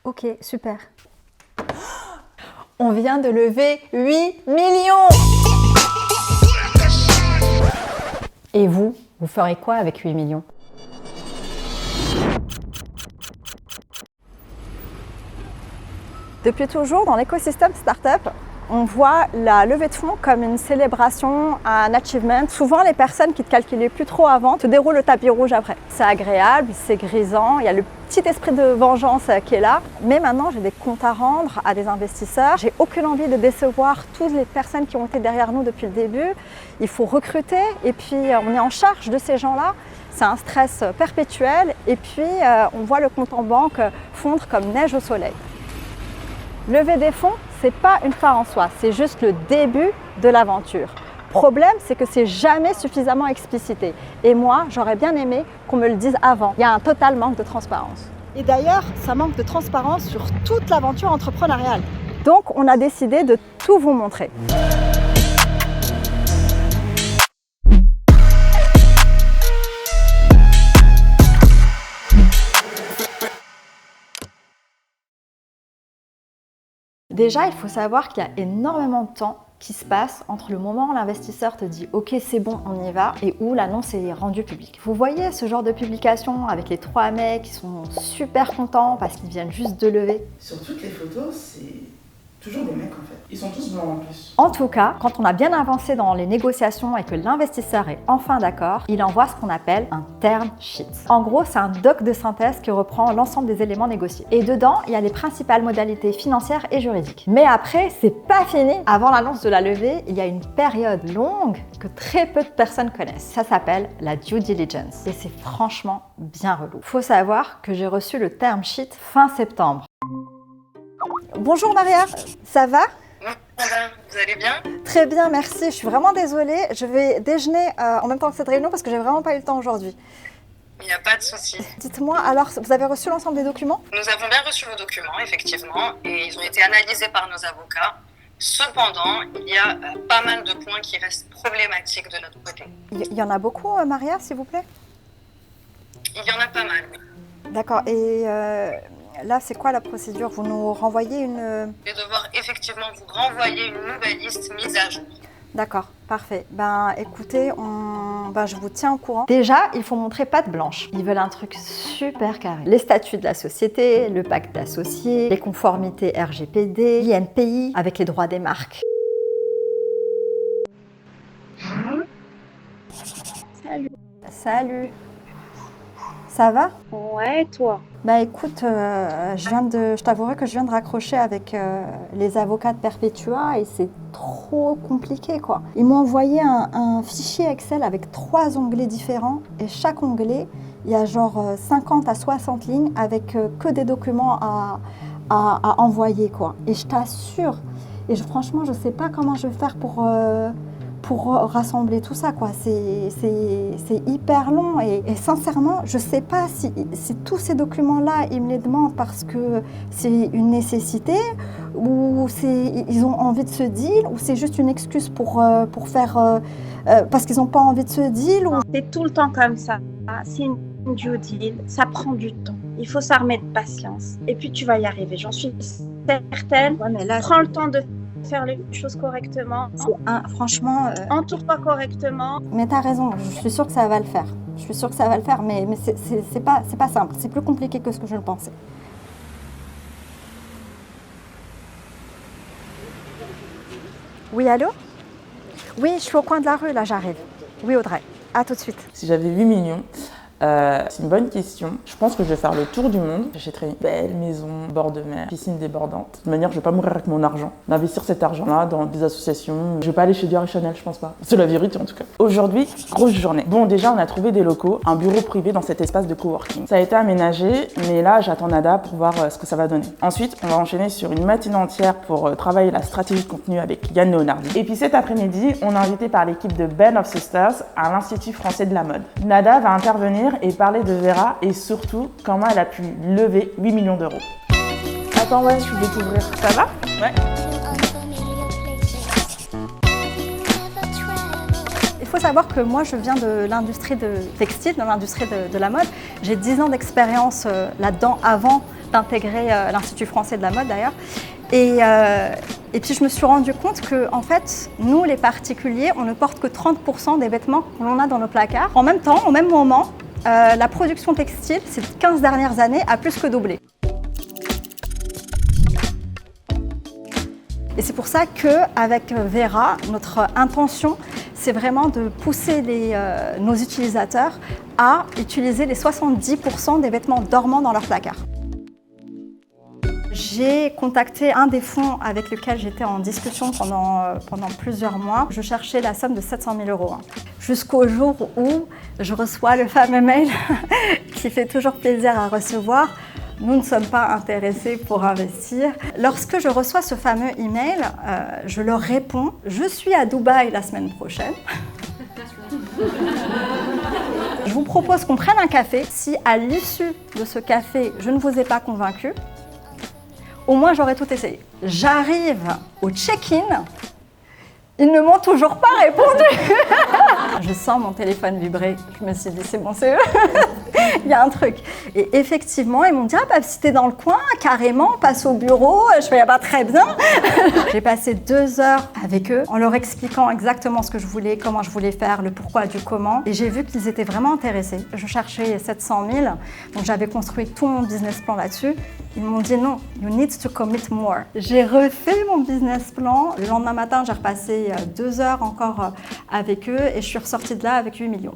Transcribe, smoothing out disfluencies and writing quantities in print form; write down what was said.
Ok, super. On vient de lever 8 millions! Et vous ferez quoi avec 8 millions? Depuis toujours, dans l'écosystème startup, on voit la levée de fonds comme une célébration, un achievement. Souvent, les personnes qui ne te calculaient plus trop avant te déroulent le tapis rouge après. C'est agréable, c'est grisant, il y a le petit esprit de vengeance qui est là. Mais maintenant, j'ai des comptes à rendre à des investisseurs. J'ai aucune envie de décevoir toutes les personnes qui ont été derrière nous depuis le début. Il faut recruter et puis on est en charge de ces gens-là. C'est un stress perpétuel et puis on voit le compte en banque fondre comme neige au soleil. Lever des fonds, c'est pas une fin en soi, c'est juste le début de l'aventure. Problème, c'est que c'est jamais suffisamment explicité. Et moi, j'aurais bien aimé qu'on me le dise avant. Il y a un total manque de transparence. Et d'ailleurs, ça manque de transparence sur toute l'aventure entrepreneuriale. Donc, on a décidé de tout vous montrer. Déjà, il faut savoir qu'il y a énormément de temps qui se passe entre le moment où l'investisseur te dit « Ok, c'est bon, on y va » et où l'annonce est rendue publique. Vous voyez ce genre de publication avec les 3 mecs qui sont super contents parce qu'ils viennent juste de lever. Sur toutes les photos, c'est toujours des mecs en fait. Ils sont tous blancs en plus. En tout cas, quand on a bien avancé dans les négociations et que l'investisseur est enfin d'accord, il envoie ce qu'on appelle un term sheet. En gros, c'est un doc de synthèse qui reprend l'ensemble des éléments négociés. Et dedans, il y a les principales modalités financières et juridiques. Mais après, c'est pas fini. Avant l'annonce de la levée, il y a une période longue que très peu de personnes connaissent. Ça s'appelle la due diligence. Et c'est franchement bien relou. Faut savoir que j'ai reçu le term sheet fin septembre. Bonjour Maria, ça va? Vous allez bien? Très bien, merci. Je suis vraiment désolée. Je vais déjeuner en même temps que cette réunion parce que j'ai vraiment pas eu le temps aujourd'hui. Il n'y a pas de souci. Dites-moi, alors, vous avez reçu l'ensemble des documents? Nous avons bien reçu vos documents, effectivement, et ils ont été analysés par nos avocats. Cependant, il y a pas mal de points qui restent problématiques de notre côté. Il y en a beaucoup, Maria, s'il vous plaît? Il y en a pas mal, oui. D'accord. Et là, c'est quoi la procédure? Vous nous renvoyez une... Je vais devoir effectivement vous renvoyer une nouvelle liste mise à jour. D'accord, parfait. Ben, écoutez, je vous tiens au courant. Déjà, il faut montrer patte blanche. Ils veulent un truc super carré. Les statuts de la société, le pacte d'associés, les conformités RGPD, l'INPI, avec les droits des marques. Salut. Salut. Ça va? Ouais, toi? Bah écoute, je t'avouerai que je viens de raccrocher avec les avocats de Perpetua et c'est trop compliqué quoi. Ils m'ont envoyé un fichier Excel avec 3 onglets différents et chaque onglet, il y a genre 50 à 60 lignes avec que des documents à envoyer quoi. Et je t'assure, franchement je sais pas comment je vais faire pour rassembler tout ça quoi. C'est hyper long et sincèrement je sais pas si tous ces documents là ils me les demandent parce que c'est une nécessité ou ils ont envie de ce deal ou c'est juste une excuse pour faire parce qu'ils n'ont pas envie de ce deal ou... C'est tout le temps comme ça. C'est une due deal, ça prend du temps. Il faut s'armer de patience et puis tu vas y arriver, j'en suis certaine. Ouais, mais là, prends le temps de faire les choses correctement. Franchement... Entoure-toi correctement. Mais t'as raison, je suis sûre que ça va le faire. Je suis sûre que ça va le faire, mais c'est pas simple. C'est plus compliqué que ce que je le pensais. Oui, allô? Oui, je suis au coin de la rue, là, j'arrive. Oui, Audrey, à tout de suite. Si j'avais 8 millions, c'est une bonne question. Je pense que je vais faire le tour du monde. J'achèterai une belle maison, bord de mer, piscine débordante. De toute manière, je vais pas mourir avec mon argent. D'investir cet argent-là dans des associations. Je vais pas aller chez Dior et Chanel, je pense pas. C'est la vérité en tout cas. Aujourd'hui, grosse journée. Bon, déjà, on a trouvé des locaux, un bureau privé dans cet espace de coworking. Ça a été aménagé, mais là, j'attends Nada pour voir ce que ça va donner. Ensuite, on va enchaîner sur une matinée entière pour travailler la stratégie de contenu avec Yann Leonardi. Et puis cet après-midi, on est invité par l'équipe de Band of Sisters à l'Institut français de la mode. Nada va intervenir et parler de Vera et surtout comment elle a pu lever 8 millions d'euros. Attends, ouais, je vais t'ouvrir. Ça va? Ouais. Il faut savoir que moi, je viens de l'industrie de textile, de l'industrie de la mode. J'ai 10 ans d'expérience là-dedans avant d'intégrer l'Institut français de la mode d'ailleurs. Et puis je me suis rendu compte que en fait, nous les particuliers, on ne porte que 30% des vêtements que l'on a dans nos placards. En même temps, au même moment, la production textile, ces 15 dernières années, a plus que doublé. Et c'est pour ça qu'avec Vera, notre intention, c'est vraiment de pousser nos utilisateurs à utiliser les 70% des vêtements dormants dans leur placard. J'ai contacté un des fonds avec lequel j'étais en discussion pendant plusieurs mois. Je cherchais la somme de 700 000 €. Jusqu'au jour où je reçois le fameux mail qui fait toujours plaisir à recevoir. Nous ne sommes pas intéressés pour investir. Lorsque je reçois ce fameux email, je leur réponds « Je suis à Dubaï la semaine prochaine. Je vous propose qu'on prenne un café. Si à l'issue de ce café, je ne vous ai pas convaincu, au moins j'aurais tout essayé. » J'arrive au check-in, ils ne m'ont toujours pas répondu. Je sens mon téléphone vibrer. Je me suis dit, c'est bon, c'est eux. Il y a un truc. Et effectivement, ils m'ont dit, si t'es dans le coin, carrément, passe au bureau. Je fais, très bien. J'ai passé 2 heures avec eux en leur expliquant exactement ce que je voulais, comment je voulais faire, le pourquoi du comment. Et j'ai vu qu'ils étaient vraiment intéressés. Je cherchais 700 000, donc j'avais construit tout mon business plan là-dessus. Ils m'ont dit non, you need to commit more. J'ai refait mon business plan. Le lendemain matin, j'ai repassé 2 heures encore avec eux et je suis ressortie de là avec 8 millions.